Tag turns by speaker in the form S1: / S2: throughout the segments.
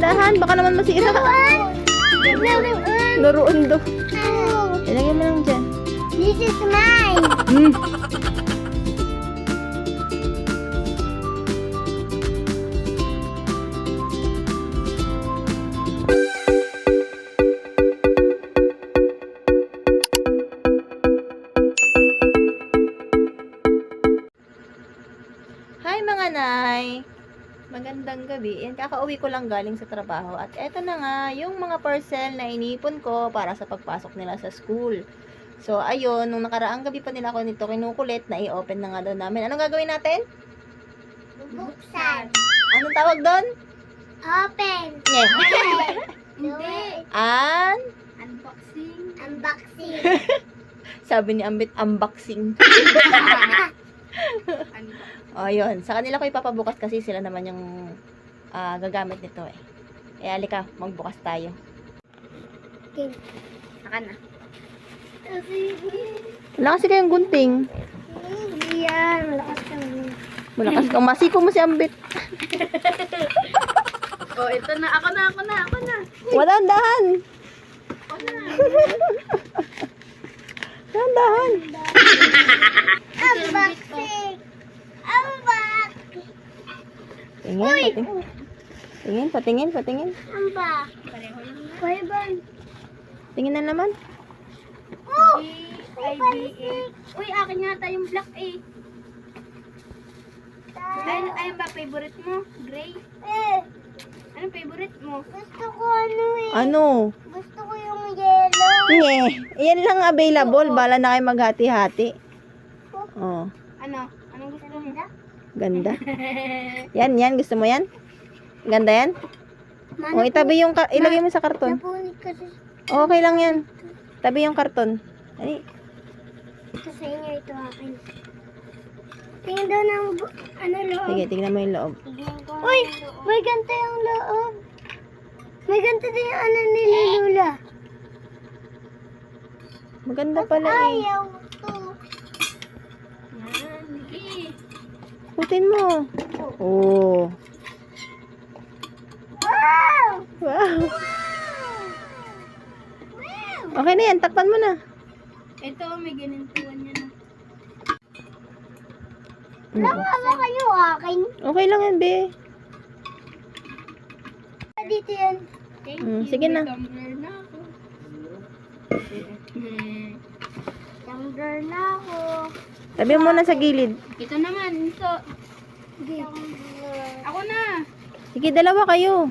S1: Dahan-dahan, baka naman masira. Laruan daw. Ilagay mo lang dyan.
S2: This is mine.
S1: Hmm. Hi mga nay! Magandang gabi. Yan, kakauwi ko lang galing sa trabaho. At eto na nga, yung mga parcel na inipon ko para sa pagpasok nila sa school. So, ayun, nung nakaraang gabi pa nila ako nito kinukulit, na i-open na nga daw namin. Anong gagawin natin?
S2: Buksan.
S1: Anong tawag doon?
S2: Open.
S1: Yeah.
S2: Hindi.
S1: Unboxing.
S2: Unboxing.
S1: Sabi ni Ambit, unboxing. O, yun. Sa kanila ko ipapabukas kasi sila naman yung gagamit nito eh. Eh, alika, magbukas tayo.
S2: Okay.
S1: Saka na. Wala kasi kayong gunting.
S2: Hindi yan. Malakas kami.
S1: Malakas kang masiko mo si Ambit.
S3: Oh, ito na. Ako na.
S1: Walang dahan. Dahan.
S2: Unboxing. Unbox.
S1: Tingin, patingin.
S2: Unbox. Bye-bye.
S1: Tingin na naman.
S2: Oh!
S3: IBA. Uy, akin yata yung black eh. Ayun ba favorite mo? Gray? Anong favorite mo?
S2: Gusto ko ano eh.
S1: Ano?
S2: Gusto ko yung yellow.
S1: Nye. Yan lang available. Bala na kayo maghati-hati. Oh,
S3: Ano? Anong gusto mo?
S1: ganda. Yan. Gusto mo yan? Ganda yan? O, itabi yung, ilagay mo sa karton.
S2: Napunit kasi
S1: Okay lang yan. Tabi yung karton. Ay,
S2: ito sa inyo, ito akin. Tingin daw ng loob.
S1: sige, tignan mo yung loob.
S2: Uy! May ganito yung loob. May ganito din yung ni Lula.
S1: Maganda pala eh.
S2: Ayaw to.
S3: Yan. Sige.
S1: Putin mo. Oh.
S2: Wow!
S1: Wow. Okay na yan. Takpan mo na.
S3: Ito, may ginintuan yan.
S2: Nakaka kayo akin.
S1: Okay lang yan, be.
S2: Dito yan.
S3: Thank
S1: Mm,
S3: you.
S1: sige na.
S3: May tumbler na ako.
S2: Tumbler na ako.
S1: Tabi mo na sa gilid.
S3: Ito naman. Ito.
S2: Tumbler.
S3: Ako na.
S1: Sige, dalawa kayo.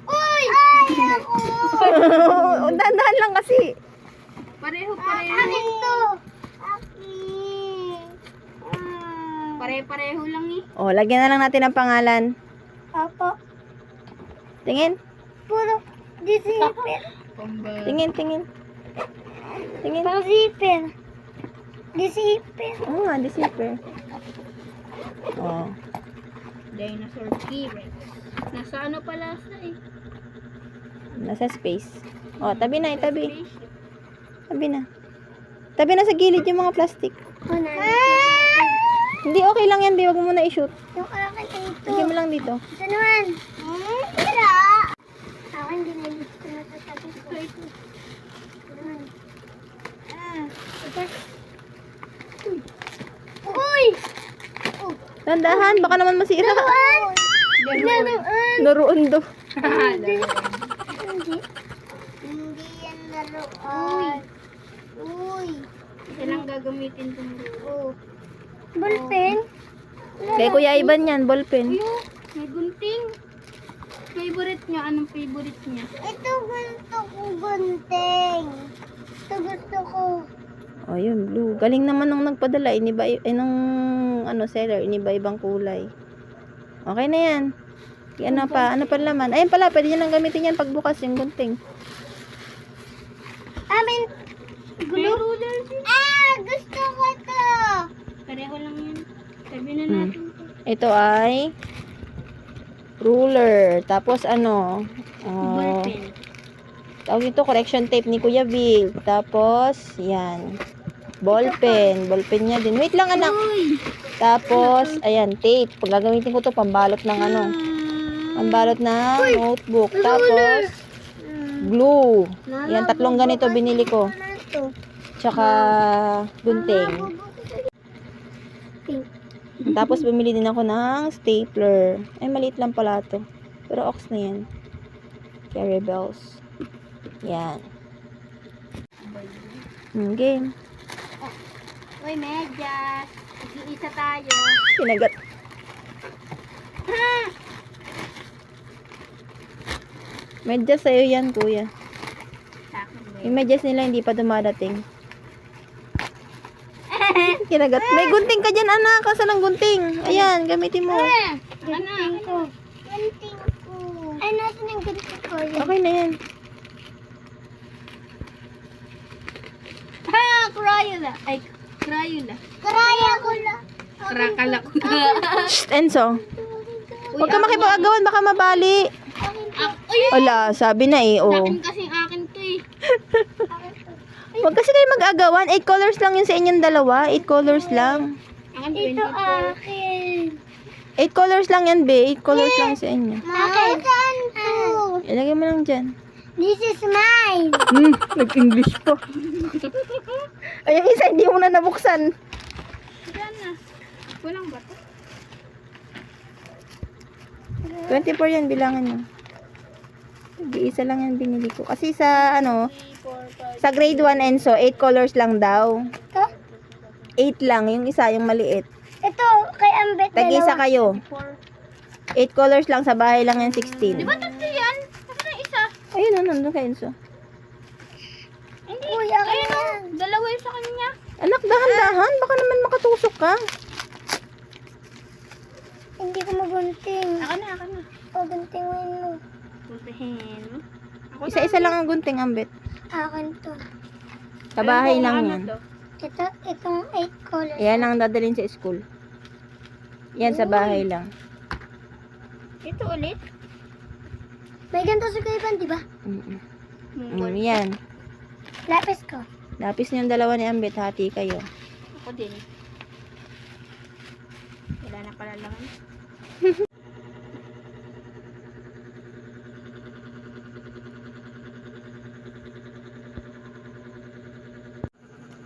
S2: Uy! Ay, ako!
S1: Dahan-dahan lang kasi.
S3: Pareho.
S2: Akin to. Akin.
S3: Pare-pareho lang eh.
S1: Oh, lagyan na lang natin ang pangalan.
S2: Apo.
S1: Tingin.
S2: Puro disipin.
S3: Pamba.
S1: Tingin.
S2: Pang zipper. Disipin.
S1: Oo nga, deceiver. Oh.
S3: Dinosaur T-Rex. Nasa ano pala sa eh.
S1: Nasa space. Oh, tabi na, itabi.
S3: Spaceship.
S1: Tabi na. Tabi na sa gilid yung mga plastic. Hindi, okay lang yan, be. Huwag mo muna i-shoot.
S2: Yung akin ito.
S1: Lagyan mo lang dito.
S2: Ito naman. Wala. Akin din ay gusto na sa tabi ko. Ito naman. Ito. Uy!
S1: Dandahan, baka naman masira.
S2: Laruan!
S1: Laruan daw.
S2: Hindi. Hindi yan laruan. Uy!
S3: Ito lang gagamitin ko.
S2: Oh. Ballpen?
S1: Kaya Kuya Ivan yan, ballpen.
S3: Ayun, may gunting. Favorite niya? Anong favorite niya?
S2: Ito gusto ko gunting. Ito gusto ko.
S1: Oh, yun, blue. Galing naman nung nagpadala. Iniba, nung seller, iniba ibang kulay. Okay na yan. Ano pa laman? Ayun pala, pwede nyo lang gamitin yan pagbukas yung gunting.
S2: Amin.
S3: Glue ruler.
S2: Gusto ko to.
S3: Pareho lang yan. Sabi na natin.
S1: Ito ay ruler. Tapos
S3: Ballpen.
S1: tawag ito, correction tape ni Kuya Bill. Tapos, yan. Ballpen. Ballpen niya din. Wait lang, anak. Tapos, ayan, tape. Pag gagamitin ko to pambalot ng Ang balot na notebook. Tapos, glue. Yan, tatlong ganito binili ko. Tsaka, gunting.
S2: Pink.
S1: Tapos, bumili din ako ng stapler. Ay, maliit lang pala to. Pero, ox na yan. Carry bells. Yan. Game.
S3: Uy, medyas. Mag-iisa tayo.
S1: Pinagat. Medyas sa'yo yan, kuya.
S3: Sa akin, babe.
S1: Yung medyas nila hindi pa dumadating. Kinagat. May gunting ka dyan, anak. Kasan ang gunting? Ayan, gamitin mo.
S2: Gunting ko. Gunting ko. Ay, natin ang gunting ko. Yan.
S1: Okay na yan.
S3: Ha! Crayola. Ay, Crayola.
S2: Karaya ko na.
S3: Krakala ko.
S1: Shh, Enzo. Huwag ka makipag-agawan, baka mabali.
S3: Uy,
S1: Wala, sabi na eh, oh.
S3: akin kasing akin to eh.
S1: Huwag kasi kayo mag-agawan. 8 colors lang yun sa inyong dalawa. 8 colors lang.
S3: Akin
S2: Ito
S3: 24.
S2: akin.
S1: 8 colors lang yan, be. 8 colors lang sa inyo.
S2: Akin.
S1: Ilagay mo lang dyan.
S2: This is mine.
S1: Nag-English pa. Ay, yung isa, hindi mo na nabuksan.
S3: Diyan na. Walang bato.
S1: 24 yan, bilangan nyo. Isa lang yan binili ko. Kasi sa,
S3: 3, 4, 5.
S1: sa grade 1 Enzo, 8 colors lang daw.
S2: Ito.
S1: 8 lang, yung isa, yung maliit.
S2: Ito, kay Ambet
S1: Tag-isa
S2: dalawa.
S1: kayo.
S3: 4.
S1: 8 colors lang, sa bahay lang yan 16.
S3: Di ba tatlo yan? Kasi na isa.
S1: Ayun, nandun kay Enzo.
S3: Hindi.
S2: Uy, akin
S3: Ayun
S2: na
S3: o.
S2: yan.
S3: Dalawa yung sa kanya.
S1: Anak, dahan-dahan. Baka naman makatusok ka.
S2: Hindi ko magunting.
S3: Ako na, ako na.
S2: Paguntingin mo.
S3: Puntahin mo. Ako
S1: Isa-isa lang ang gunting, Ambet.
S2: Akin to.
S1: Sa bahay
S3: Ano
S1: lang
S3: to?
S1: yan.
S2: Ito, itong 8 colors.
S1: Yan ang dadalhin sa school. Yan, sa bahay lang.
S3: Ito ulit.
S2: May ganito sa kaiban, di ba?
S3: Mungol.
S1: Yan.
S2: Lapis ko.
S1: Lapis niyong dalawa ni Ambet, hati kayo.
S3: Ako din. Wala na pala lang.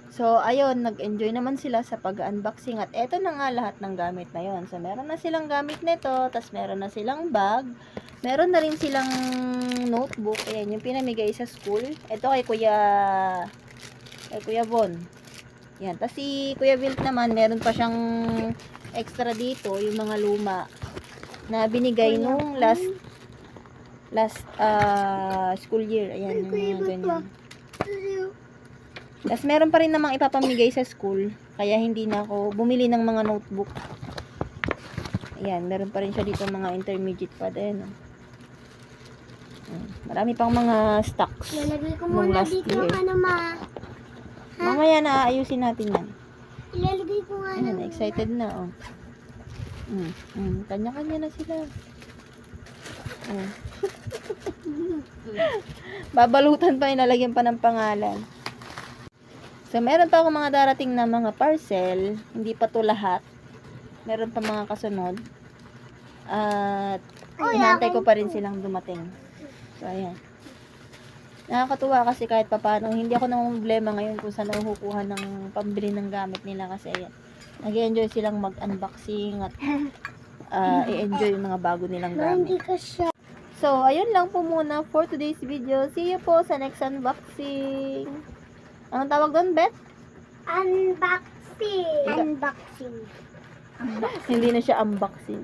S1: So, ayun, nag-enjoy naman sila sa pag-unboxing at eto na nga lahat ng gamit na yon. So, meron na silang gamit nito, tas meron na silang bag, meron na rin silang notebook, ayan, yung pinamigay sa school. Ito kay Kuya Von. Yan, tas si Kuya Wilt naman, meron pa siyang extra dito, yung mga luma na binigay nung last school year. Ayan, yung mga ganyan. Tapos meron pa rin namang ipapamigay sa school. Kaya hindi na ako bumili ng mga notebook. Ayan, meron pa rin siya dito mga intermediate pad. Ayan, oh. Marami pang mga stocks.
S2: Lalagay ko
S1: Nung
S2: muna
S1: last
S2: dito
S1: year.
S2: ano ma.
S1: Mamaya na aayusin natin yan.
S2: Ilalagay ko nga
S1: Ayan, excited na, oh. Kanya-kanya na sila. Oh. Babalutan pa, inalagyan pa ng pangalan. So, meron pa ako mga darating na mga parcel. Hindi pa to lahat. Meron pa mga kasunod. At, hinantay ko pa rin silang dumating. So, ayan. Nakakatuwa kasi kahit papano, hindi ako nang problema ngayon kung saan nakukuha ng pambili ng gamit nila kasi ayan. Nag-enjoy silang mag-unboxing at i-enjoy yung mga bago nilang
S2: Hindi
S1: gamit.
S2: ka siya.
S1: So, ayun lang po muna for today's video. See you po sa next unboxing. Anong tawag doon, Beth?
S2: Unboxing. Unboxing.
S1: Hindi na siya unboxing.